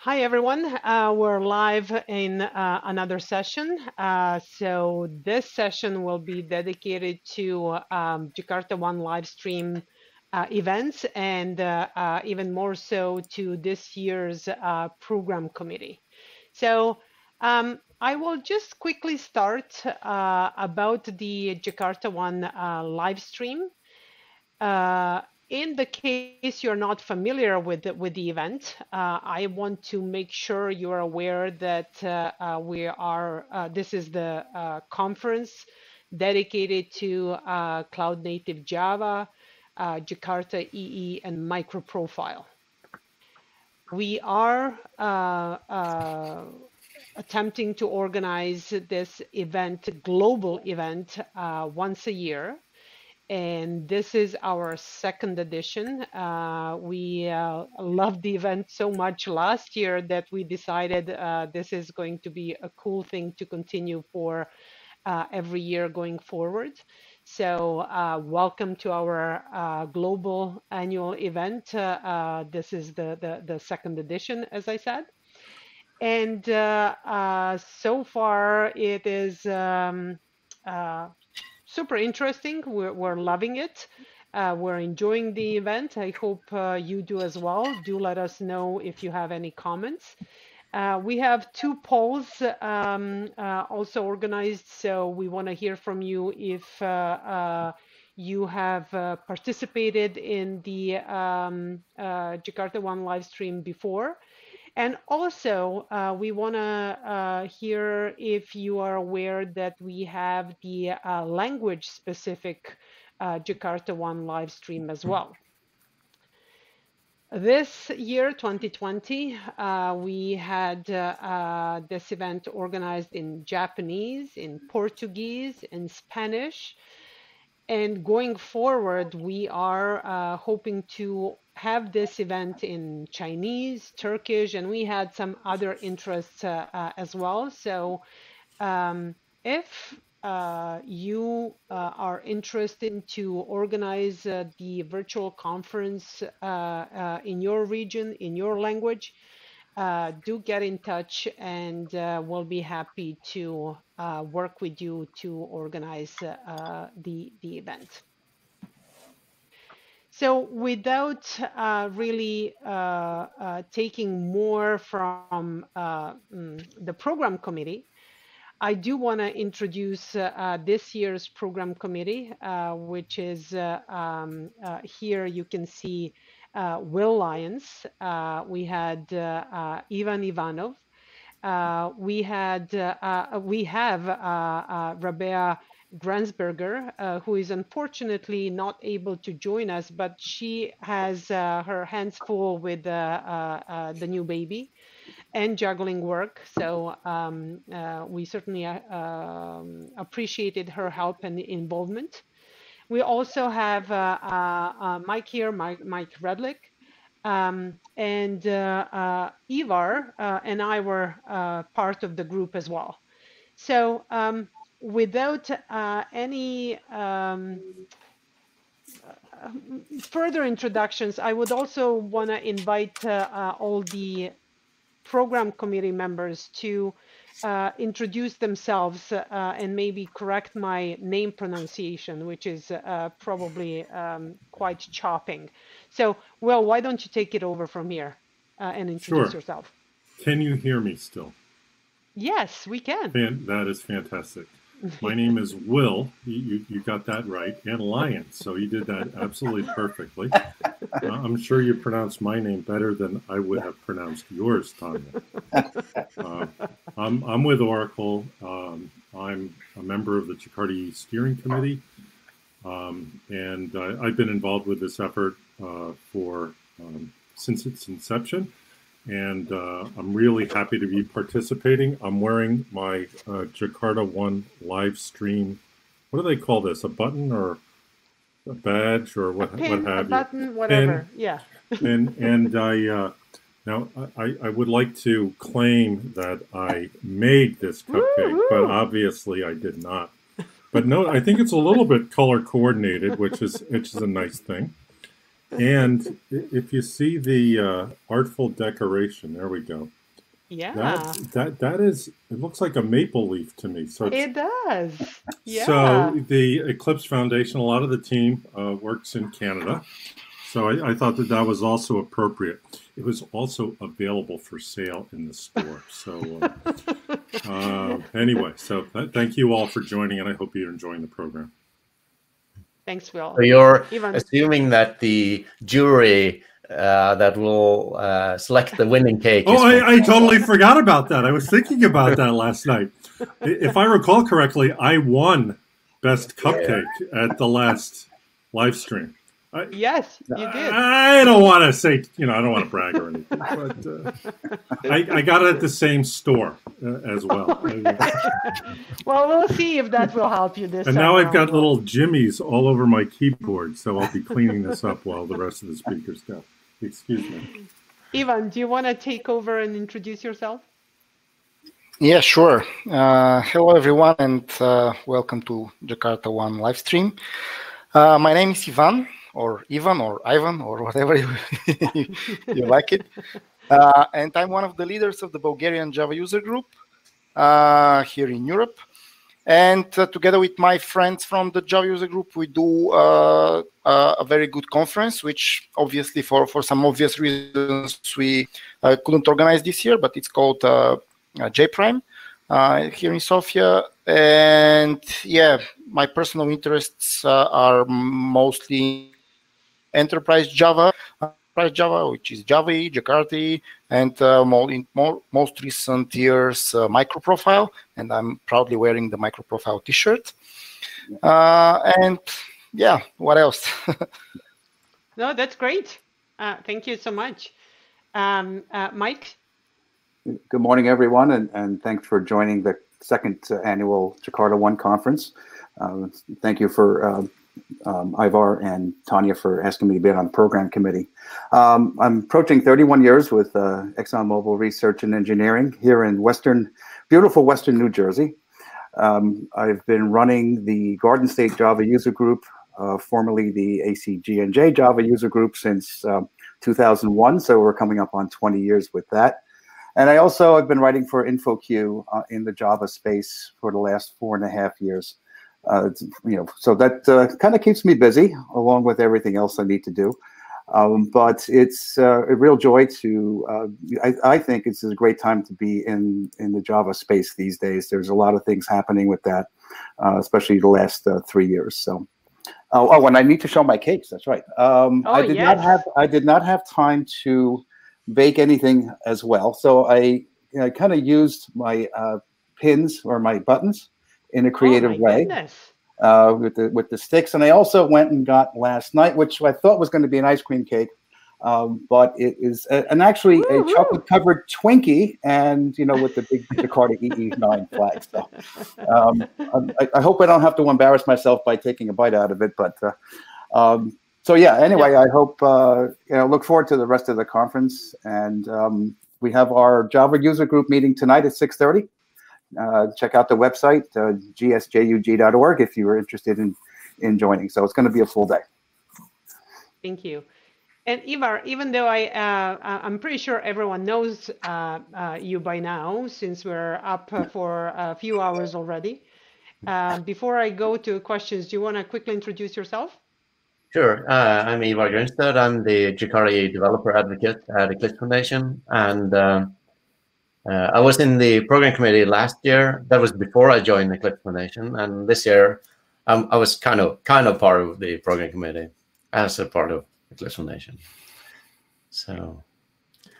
Hi, everyone. We're live in another session. So this session will be dedicated to JakartaOne live stream events and even more so to this year's program committee. So I will just quickly start about the JakartaOne live stream. In the case you're not familiar with the event, I want to make sure you're aware that this is the conference dedicated to cloud native Java, Jakarta EE, and microprofile. We are attempting to organize this event, global event, once a year. And this is our second edition. We loved the event so much last year that we decided this is going to be a cool thing to continue for every year going forward. So welcome to our global annual event. This is the second edition, as I said. And so far it is super interesting. We're loving it. We're enjoying the event. I hope you do as well. Do let us know if you have any comments. We have two polls also organized, so we want to hear from you if you have participated in the JakartaOne live stream before. And also, we want to hear if you are aware that we have the language-specific JakartaOne live stream as well. This year, 2020, we had this event organized in Japanese, in Portuguese, in Spanish. And going forward, we are hoping to have this event in Chinese, Turkish, and we had some other interests as well. So if you are interested to organize the virtual conference in your region, in your language, do get in touch, and we'll be happy to work with you to organize the event. So without really taking more from the program committee, I do want to introduce this year's program committee, which is here you can see Will Lyons. We had Ivan Ivanov. We have Rabea Gransberger, who is unfortunately not able to join us, but she has her hands full with the new baby and juggling work. So we certainly appreciated her help and involvement. We also have Mike here, Mike Redlich, and Ivar and I were part of the group as well. So without any further introductions, I would also want to invite all the program committee members to introduce themselves and maybe correct my name pronunciation, which is probably quite chopping. So, Will, why don't you take it over from here and introduce yourself? Can you hear me still? Yes, we can. That is fantastic. My name is Will. You got that right. And Lyons. So you did that absolutely perfectly. I'm sure you pronounced my name better than I would have pronounced yours, Tanja. I'm with Oracle. I'm a member of the Jakarta Steering Committee. And I've been involved with this effort since its inception. And I'm really happy to be participating. I'm wearing my JakartaOne live stream. What do they call this? A button or a badge or what have you? A button, whatever. Yeah. and I would like to claim that I made this cupcake, but obviously I did not. But no, I think it's a little bit color coordinated, which is a nice thing. And if you see the artful decoration, there we go. Yeah, That is, it looks like a maple leaf to me. So it does. so Yeah. the Eclipse Foundation, a lot of the team works in Canada. So I thought that that was also appropriate. It was also available for sale in the store. So anyway, so thank you all for joining, and I hope you're enjoying the program. Thanks, Will. So you're Ivan. assuming that the jury that will select the winning cake. Oh, I totally forgot about that. I was thinking about that last night. If I recall correctly, I won Best Cupcake at the last live stream. Yes, you did. I don't want to say, I don't want to brag or anything, but I got it at the same store as well. Well, we'll see if that will help you this time. And now I've got little jimmies all over my keyboard, so I'll be cleaning this up while the rest of the speakers go. Excuse me. Ivan, do you want to take over and introduce yourself? Yeah, sure. Hello, everyone, and welcome to JakartaOne live stream. My name is Ivan, or Ivan, or Ivan, or whatever you like it. And I'm one of the leaders of the Bulgarian Java user group here in Europe. And together with my friends from the Java user group, we do a very good conference, which obviously for some obvious reasons we couldn't organize this year, but it's called JPrime here in Sofia. And yeah, my personal interests are mostly enterprise Java, which is Java, Jakarta, and in most recent years, microprofile, and I'm proudly wearing the microprofile T-shirt. And yeah, what else? No, that's great. Thank you so much. Mike? Good morning, everyone, and thanks for joining the second annual JakartaOne conference. Thank you for Ivar and Tanja for asking me to be on the program committee. I'm approaching 31 years with ExxonMobil Research and Engineering here in beautiful Western New Jersey. I've been running the Garden State Java User Group, formerly the ACG&J Java User Group, since 2001, so we're coming up on 20 years with that. And I also have been writing for InfoQ in the Java space for the last 4.5 years. So that kind of keeps me busy, along with everything else I need to do. But it's a real joy to. I think it's a great time to be in the Java space these days. There's a lot of things happening with that, especially the last 3 years. So, and I need to show my cakes. That's right. I did not have time to bake anything as well, so I kind of used my pins or my buttons in a creative way with the sticks. And I also went and got last night, which I thought was going to be an ice cream cake, but it is actually a chocolate covered Twinkie, and with the big Jakarta EE9 flag. So I hope I don't have to embarrass myself by taking a bite out of it, but. So yeah, anyway, I hope, look forward to the rest of the conference. And we have our Java user group meeting tonight at 6:30. Check out the website, gsjug.org, if you are interested in joining. So it's going to be a full day. Thank you. And Ivar, even though I'm pretty sure everyone knows you by now, since we're up for a few hours already, before I go to questions, do you want to quickly introduce yourself? Sure. I'm Ivar Grimstad. I'm the Jakarta developer advocate at Eclipse Foundation, and I was in the program committee last year. That was before I joined Eclipse Foundation, and this year I was kind of part of the program committee as a part of Eclipse Foundation. So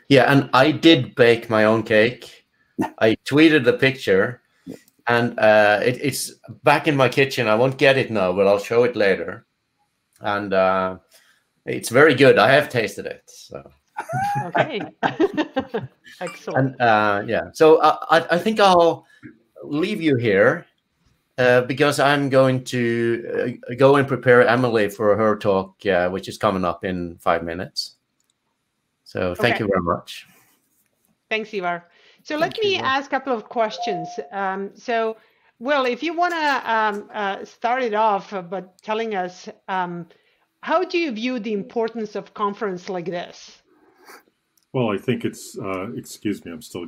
yeah, and I did bake my own cake. I tweeted the picture, and it's back in my kitchen. I won't get it now, but I'll show it later. And it's very good. I have tasted it. So okay, excellent. And yeah, so I think I'll leave you here because I'm going to go and prepare Emily for her talk, which is coming up in 5 minutes. So thank you very much. Thanks, Ivar. So let me ask a couple of questions. So, Will, if you want to start it off by telling us how do you view the importance of conference like this? Well, I think it's, excuse me, I'm still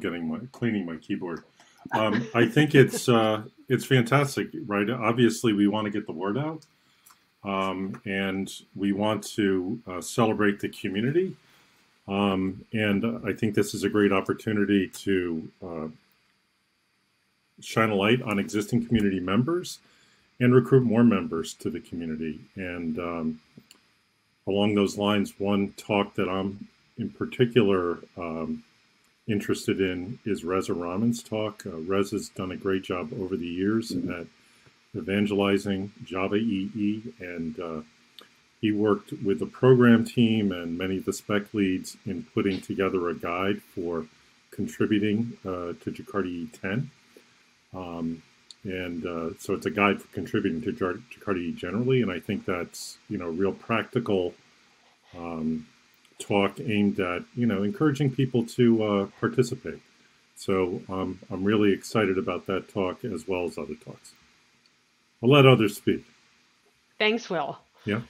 cleaning my keyboard. I think it's fantastic, right? Obviously, we want to get the word out, and we want to celebrate the community. And I think this is a great opportunity to shine a light on existing community members and recruit more members to the community. And along those lines, one talk that I'm in particular interested in is Reza Rahman's talk. Reza's done a great job over the years at evangelizing Java EE, and he worked with the program team and many of the spec leads in putting together a guide for contributing to Jakarta E10. So it's a guide for contributing to Jakarta E generally, and I think that's, real practical talk aimed at, encouraging people to participate. So I'm really excited about that talk as well as other talks. I'll let others speak. Thanks, Will. Yeah.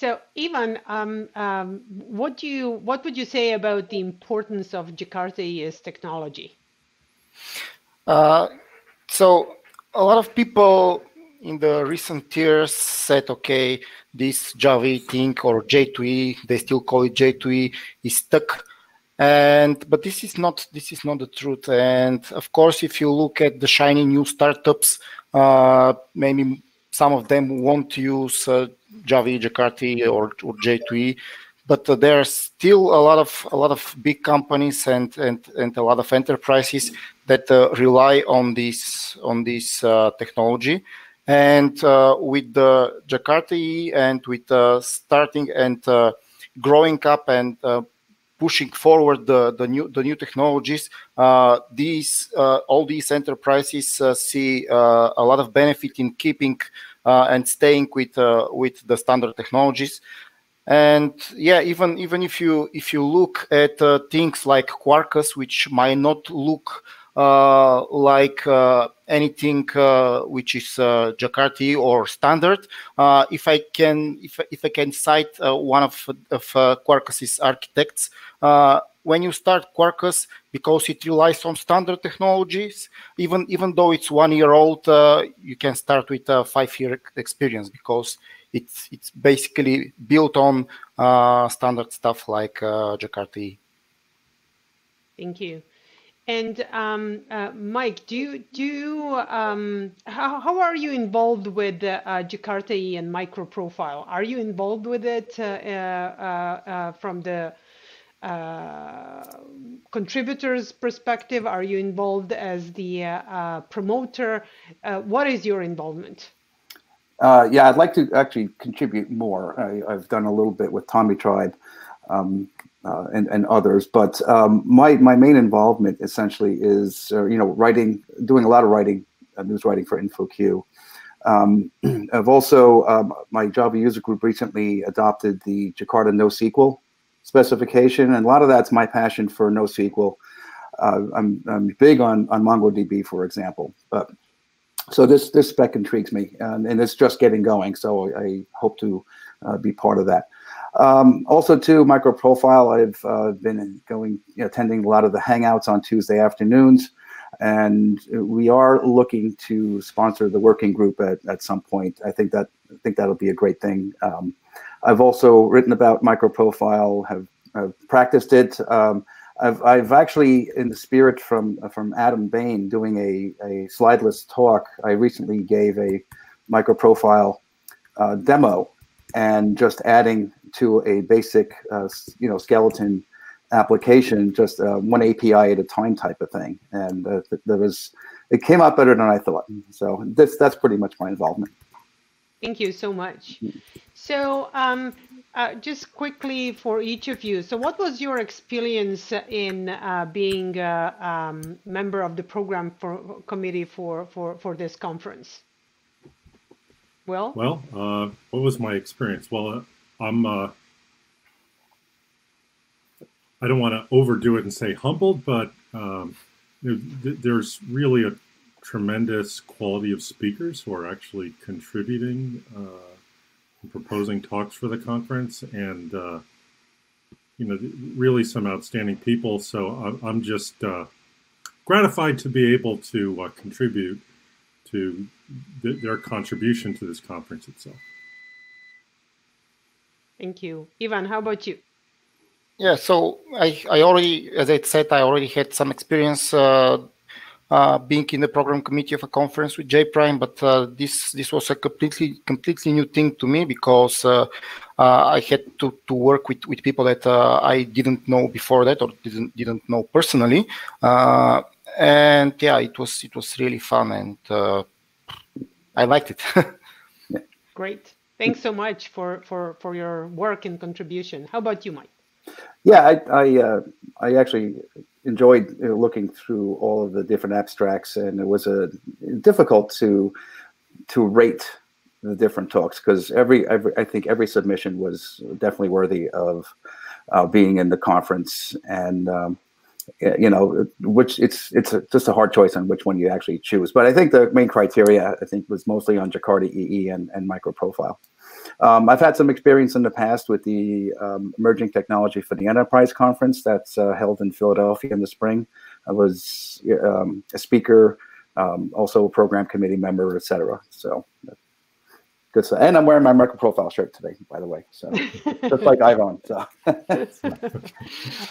So Ivan, what would you say about the importance of Jakarta ES technology? So a lot of people in the recent years said, okay, this Java thing or J2E, they still call it J2E, is stuck. But this is not the truth. And of course, if you look at the shiny new startups, maybe some of them won't use Java Jakarta or J2E, but there are still a lot of big companies and a lot of enterprises that rely on this technology. And with the Jakarta E and with starting and growing up and pushing forward the new technologies, all these enterprises see a lot of benefit in keeping and staying with the standard technologies. And yeah, even if you look at things like Quarkus, which might not look like anything which is Jakarta or standard, if I can cite one of Quarkus's architects, when you start Quarkus, because it relies on standard technologies, even though it's 1 year old, you can start with a 5-year experience because it's basically built on standard stuff like Jakarta. Thank you. And Mike, how are you involved with Jakarta and microprofile? Are you involved with it from the contributors' perspective? Are you involved as the promoter? What is your involvement? Yeah, I'd like to actually contribute more. I've done a little bit with Tommy Tribe and others, but my main involvement essentially is writing, doing a lot of writing, news writing for InfoQ. I've also my Java user group recently adopted the Jakarta NoSQL specification, and a lot of that's my passion for NoSQL. I'm big on MongoDB, for example, but. So this spec intrigues me, and it's just getting going. So I hope to be part of that. Also, too, microprofile. I've been attending a lot of the Hangouts on Tuesday afternoons, and we are looking to sponsor the working group at some point. I think that'll be a great thing. I've also written about microprofile, have practiced it. I've actually, in the spirit from Adam Bain, doing a slideless talk. I recently gave a microprofile demo and just adding to a basic skeleton application, just one API at a time type of thing, and it came out better than I thought. So that's pretty much my involvement. Thank you so much. So just quickly for each of you, so what was your experience in being a member of the program committee for this conference? Well, what was my experience? Well, I don't want to overdo it and say humbled, but there's really a tremendous quality of speakers who are actually contributing, in proposing talks for the conference, and really some outstanding people. So I'm just gratified to be able to contribute to their contribution to this conference itself. Thank you. Ivan, how about you? Yeah, so I already, as I said, I already had some experience being in the program committee of a conference with J-Prime, but this was a completely new thing to me, because I had to work with people that I didn't know before that, or didn't know personally, and yeah, it was really fun, and I liked it. Great. Thanks so much for your work and contribution. How about you, Mike? Yeah, I actually enjoyed looking through all of the different abstracts, and it was difficult to rate the different talks, because I think every submission was definitely worthy of being in the conference, and which it's just a hard choice on which one you actually choose. But I think the main criteria, I think, was mostly on Jakarta EE and microprofile. I've had some experience in the past with the Emerging Technology for the Enterprise Conference that's held in Philadelphia in the spring. I was a speaker, also a program committee member, etc. So good stuff. And I'm wearing my microprofile shirt today, by the way. So just like Ivan. So.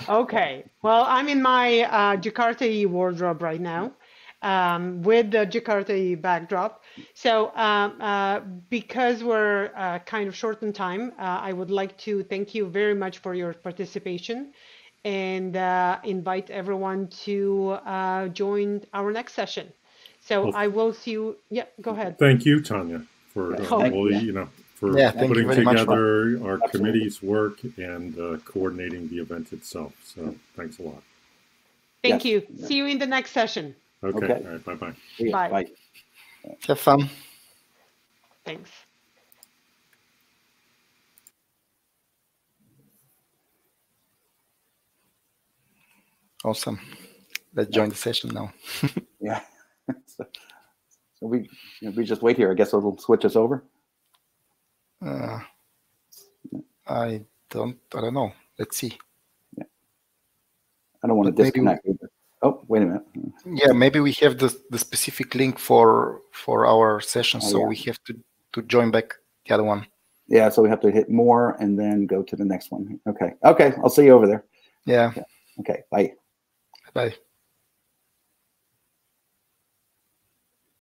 Okay. Well, I'm in my Jakarta EE wardrobe right now. With the Jakarta EE backdrop. So because we're kind of short on time, I would like to thank you very much for your participation, and invite everyone to join our next session. So I will see you. Yeah, go ahead. Thank you, Tanya, for putting together our committee's work and coordinating the event itself. So thanks a lot. Thank you. See you in the next session. Okay. All right. Bye-bye. Bye. Bye. Have fun. Thanks. Awesome. Let's join the session now. Yeah. So we just wait here. I guess it'll switch us over. I don't know. Let's see. Yeah. I don't want to disconnect either. Oh, wait a minute. Yeah, maybe we have the specific link for our session, so we have to join back the other one. Yeah, so we have to hit more and then go to the next one. Okay. I'll see you over there. Yeah. Okay. Bye. Bye.